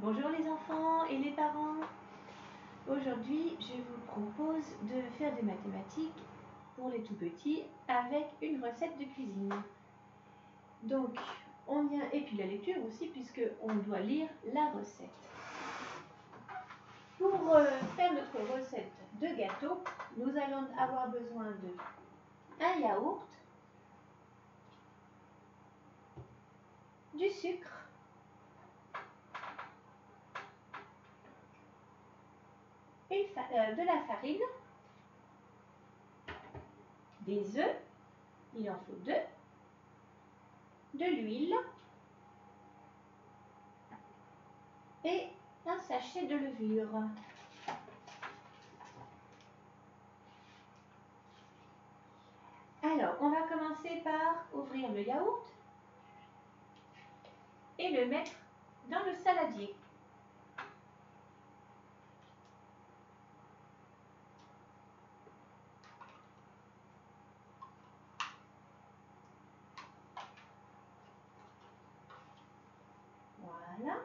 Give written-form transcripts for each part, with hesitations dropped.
Bonjour les enfants et les parents. Aujourd'hui, je vous propose de faire des mathématiques pour les tout petits avec une recette de cuisine. Donc, et puis la lecture aussi puisque on doit lire la recette. Pour faire notre recette de gâteau, nous allons avoir besoin de un yaourt, du sucre, de la farine, des œufs, il en faut 2, de l'huile et un sachet de levure. Alors, on va commencer par ouvrir le yaourt et le mettre dans le saladier. Voilà.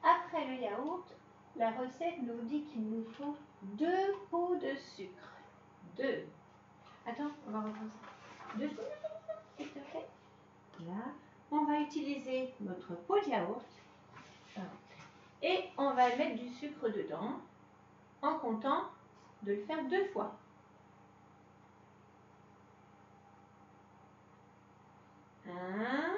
Après le yaourt, la recette nous dit qu'il nous faut 2 pots de sucre. 2. Attends, on va reprendre ça. 2, s'il te plaît. Là. On va utiliser notre pot de yaourt et on va mettre du sucre dedans en comptant de le faire 2 fois. Un.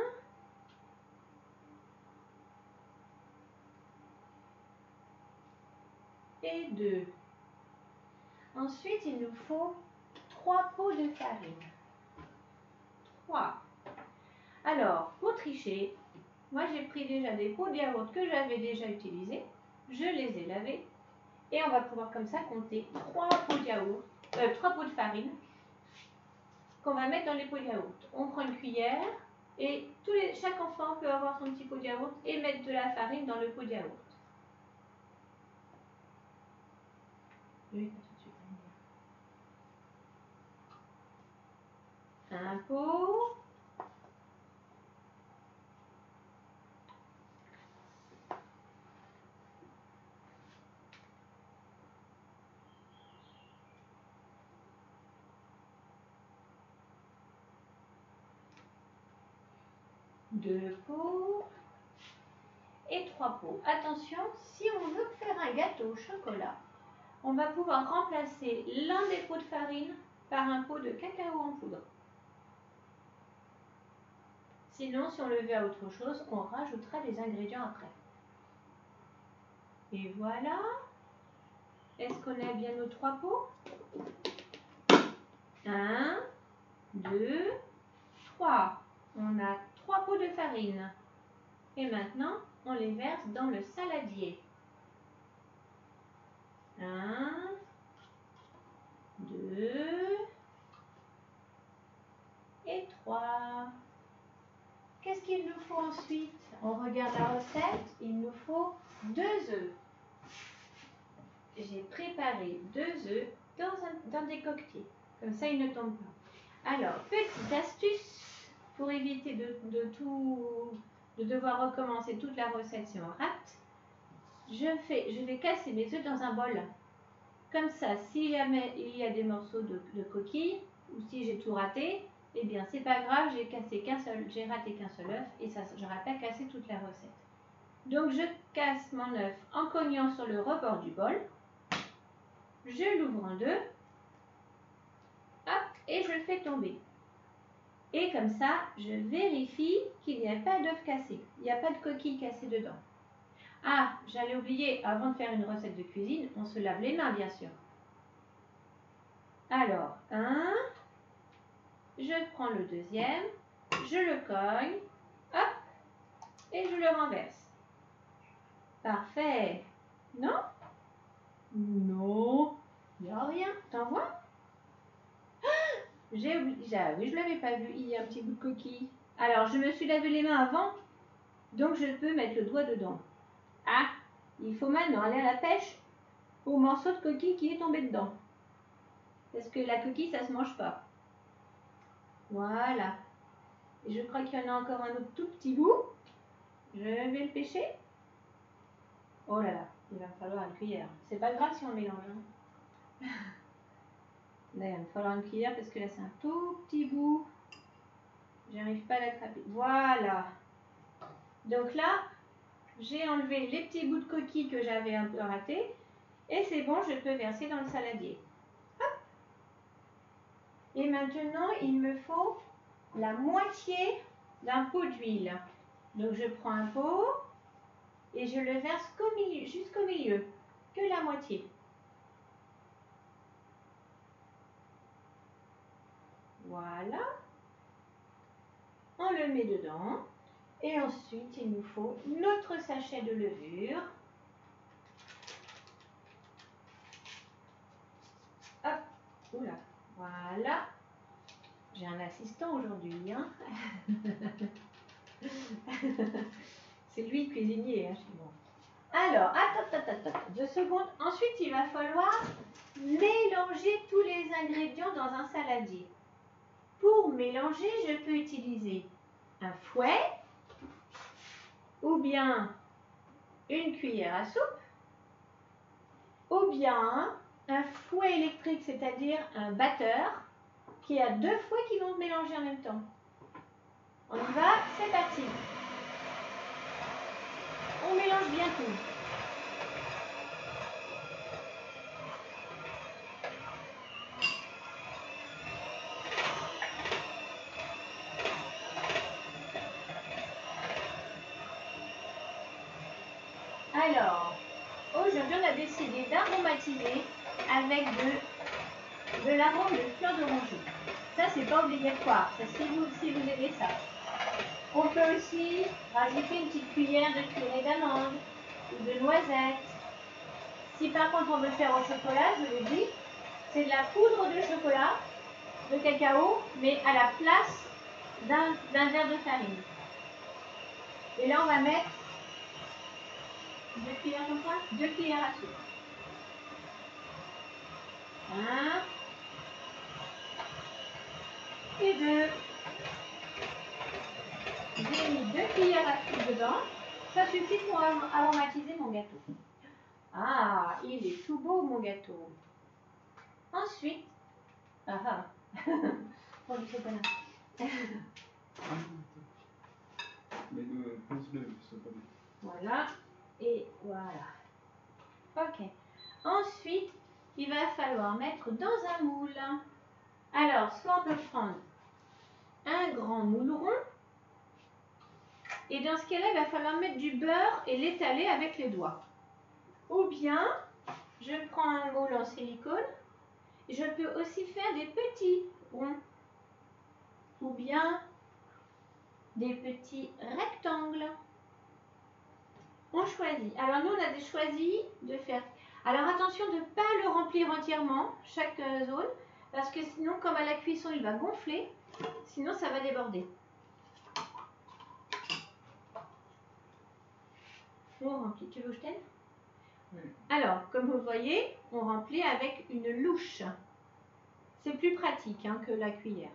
Et 2. Ensuite, il nous faut 3 pots de farine. 3. Alors, pour tricher, moi j'ai pris déjà des pots de yaourt que j'avais déjà utilisés. Je les ai lavés. Et on va pouvoir comme ça compter 3 pots de yaourt, 3 pots de farine qu'on va mettre dans les pots de yaourt. On prend une cuillère et chaque enfant peut avoir son petit pot de yaourt et mettre de la farine dans le pot de yaourt. Un pot. Deux pots. Et 3 pots. Attention, si on veut faire un gâteau au chocolat, on va pouvoir remplacer l'un des pots de farine par un pot de cacao en poudre. Sinon, si on le veut à autre chose, on rajoutera les ingrédients après. Et voilà. Est-ce qu'on a bien nos 3 pots? 1, 2, 3. On a 3 pots de farine. Et maintenant, on les verse dans le saladier. 1, 2 et 3. Qu'est-ce qu'il nous faut ensuite? On regarde la recette. Il nous faut 2 œufs. J'ai préparé 2 œufs dans des coquetiers. Comme ça, ils ne tombent pas. Alors, petite astuce pour éviter de devoir recommencer toute la recette si on rate. Je vais casser mes œufs dans un bol. Comme ça, si jamais il y a des morceaux de coquille ou si j'ai tout raté, eh bien c'est pas grave, j'ai raté qu'un seul œuf et ça, j'aurais pas cassé toute la recette. Donc je casse mon œuf en cognant sur le rebord du bol. Je l'ouvre en deux. Hop, et je le fais tomber. Et comme ça, je vérifie qu'il n'y a pas d'œuf cassé. Il n'y a pas de coquille cassée dedans. Ah, j'allais oublier, avant de faire une recette de cuisine, on se lave les mains, bien sûr. Alors, je prends le deuxième, je le cogne, hop, et je le renverse. Parfait. Non? Non. Il n'y a rien. T'en vois? J'ai oublié, oui, je ne l'avais pas vu, il y a un petit bout de coquille. Alors, je me suis lavé les mains avant, donc je peux mettre le doigt dedans. Ah, il faut maintenant aller à la pêche au morceau de coquille qui est tombé dedans. Parce que la coquille, ça ne se mange pas. Voilà. Et je crois qu'il y en a encore un autre tout petit bout. Je vais le pêcher. Oh là là, il va me falloir une cuillère. C'est pas grave si on mélange. Hein. Là, il va me falloir une cuillère parce que là, c'est un tout petit bout. J'arrive pas à l'attraper. Voilà. Donc là, j'ai enlevé les petits bouts de coquille que j'avais un peu ratés. Et c'est bon, je peux verser dans le saladier. Hop. Et maintenant, il me faut la moitié d'un pot d'huile. Donc je prends un pot et je le verse jusqu'au milieu, que la moitié. Voilà. On le met dedans. Et ensuite, il nous faut notre sachet de levure. Hop. Oula. Voilà. J'ai un assistant aujourd'hui. Hein. C'est lui le cuisinier hein, chez moi. Alors, attends, 2 secondes. Ensuite, il va falloir mélanger tous les ingrédients dans un saladier. Pour mélanger, je peux utiliser un fouet ou bien une cuillère à soupe ou bien un fouet électrique, c'est-à-dire un batteur qui a 2 fouets qui vont mélanger en même temps. On y va, c'est parti. On mélange bien tout. Alors, aujourd'hui, on a décidé d'aromatiser avec de l'arôme de fleur d'oranger. Ça, c'est pas obligatoire. Ça, si vous aimez ça. On peut aussi rajouter une petite cuillère de purée d'amande ou de noisettes. Si par contre on veut faire au chocolat, je vous dis, c'est de la poudre de chocolat, de cacao, mais à la place d'un verre de farine. Et là, on va mettre 2 cuillères comme ça, 2 cuillères à soupe. 1 et 2. J'ai mis 2 cuillères à soupe dedans. Ça suffit pour aromatiser mon gâteau. Ah, il est tout beau mon gâteau. Ensuite, pour du chocolat. Voilà, et voilà. Ok. Ensuite, il va falloir mettre dans un moule. Alors, soit on peut prendre un grand moule rond. Et dans ce cas-là, il va falloir mettre du beurre et l'étaler avec les doigts. Ou bien, je prends un moule en silicone. Je peux aussi faire des petits ronds. Ou bien des petits rectangles. On choisit. Alors nous, on a choisi de faire... Alors attention de ne pas le remplir entièrement, chaque zone, parce que sinon, comme à la cuisson, il va gonfler. Sinon, ça va déborder. On remplit. Tu veux que je t'aide? Oui. Alors, comme vous voyez, on remplit avec une louche. C'est plus pratique hein, que la cuillère.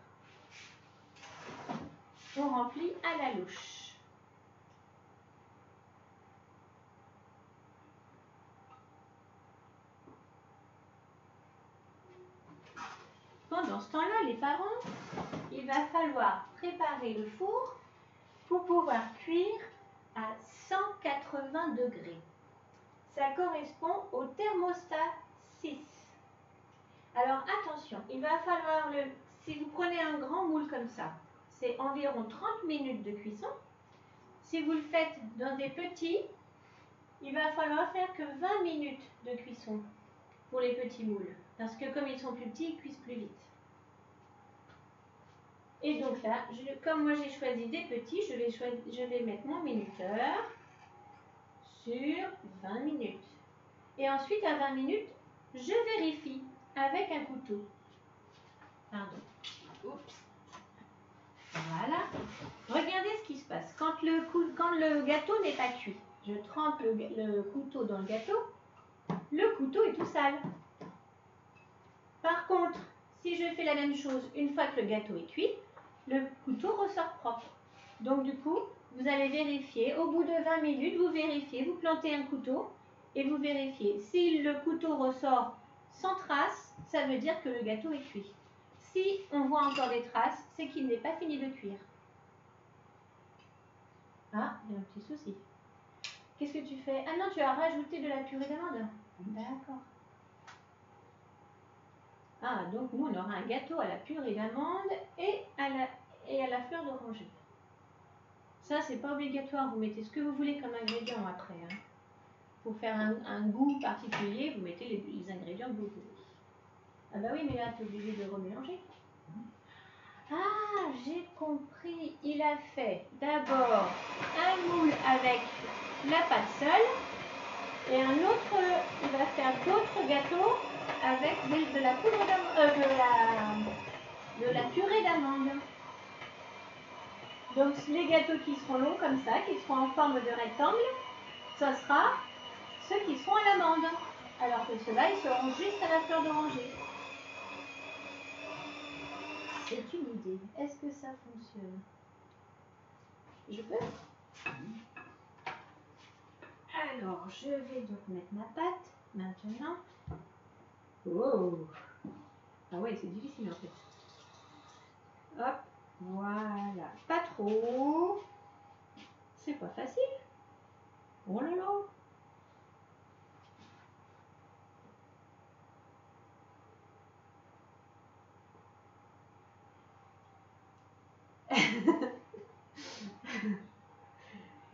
On remplit à la louche. Pendant ce temps-là, les parents, il va falloir préparer le four pour pouvoir cuire à 180 degrés. Ça correspond au thermostat 6. Alors attention, il va falloir, si vous prenez un grand moule comme ça, c'est environ 30 minutes de cuisson. Si vous le faites dans des petits, il va falloir faire que 20 minutes de cuisson pour les petits moules. Parce que comme ils sont plus petits, ils cuisent plus vite. Et donc là, comme moi j'ai choisi des petits, je vais mettre mon minuteur sur 20 minutes. Et ensuite, à 20 minutes, je vérifie avec un couteau. Pardon. Oups. Voilà. Regardez ce qui se passe. Quand le gâteau n'est pas cuit, je trempe le couteau dans le gâteau. Le couteau est tout sale. Par contre, si je fais la même chose une fois que le gâteau est cuit, le couteau ressort propre. Donc du coup, vous allez vérifier. Au bout de 20 minutes, vous vérifiez, vous plantez un couteau et vous vérifiez. Si le couteau ressort sans trace, ça veut dire que le gâteau est cuit. Si on voit encore des traces, c'est qu'il n'est pas fini de cuire. Ah, il y a un petit souci. Qu'est-ce que tu fais? Ah non, tu as rajouté de la purée d'amande. D'accord. Ah, donc nous, on aura un gâteau à la purée d'amande et à la fleur d'oranger. Ça, c'est pas obligatoire. Vous mettez ce que vous voulez comme ingrédient après. Hein. Pour faire un goût particulier, vous mettez les ingrédients que vous voulez. Ah bah oui, mais là, tu es obligé de remélanger. Ah, j'ai compris. Il a fait d'abord un moule avec la pâte seule et un autre, il va faire d'autres gâteaux avec de la poudre de la purée d'amande. Donc les gâteaux qui seront longs comme ça, qui seront en forme de rectangle, ce sera ceux qui seront à l'amande. Alors que ceux-là, ils seront juste à la fleur d'oranger. C'est une idée. Est-ce que ça fonctionne? Je peux? Alors, je vais donc mettre ma pâte maintenant. Oh! Ah ouais, c'est difficile en fait. Hop, voilà. Pas trop. C'est pas facile. Oh là là.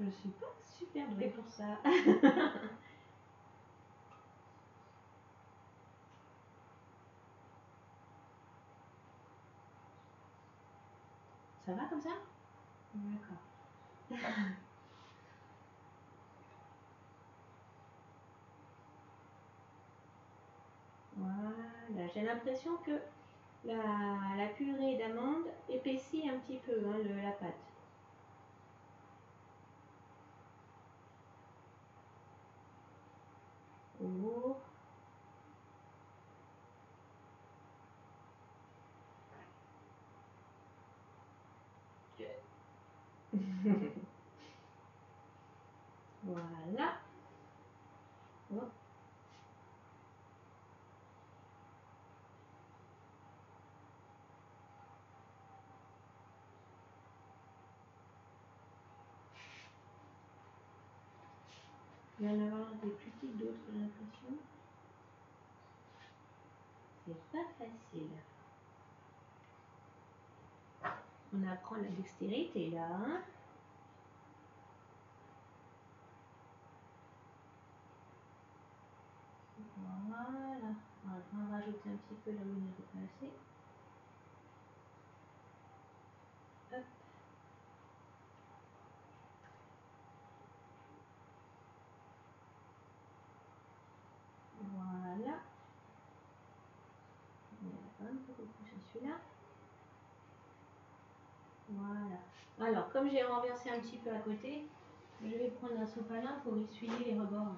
Je suis pas super douée pour ça. Ça va comme ça? D'accord. Voilà, j'ai l'impression que la purée d'amande épaissit un petit peu hein, la pâte. Oh. Voilà. Oh. Il y en a des plus petites, d'autres, j'ai l'impression. C'est pas facile. On apprend la dextérité là. Hein. Voilà. On va rajouter un petit peu là où il n'y avait pas assez. Hop. Voilà. Il y en a quand même beaucoup plus sur celui-là. Voilà. Alors, comme j'ai renversé un petit peu à côté, je vais prendre un sopalin pour essuyer les rebords.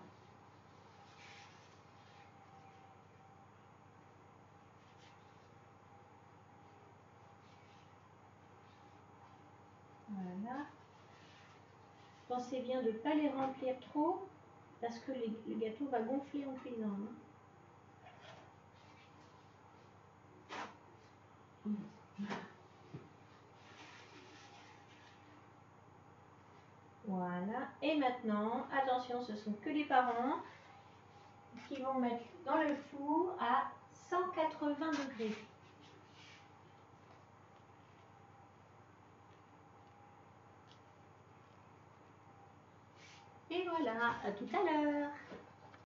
Voilà. Pensez bien de ne pas les remplir trop parce que le gâteau va gonfler en cuisant. Hein. Voilà. Et maintenant, attention, ce sont que les parents qui vont mettre dans le four à 180 degrés. Et voilà, à tout à l'heure.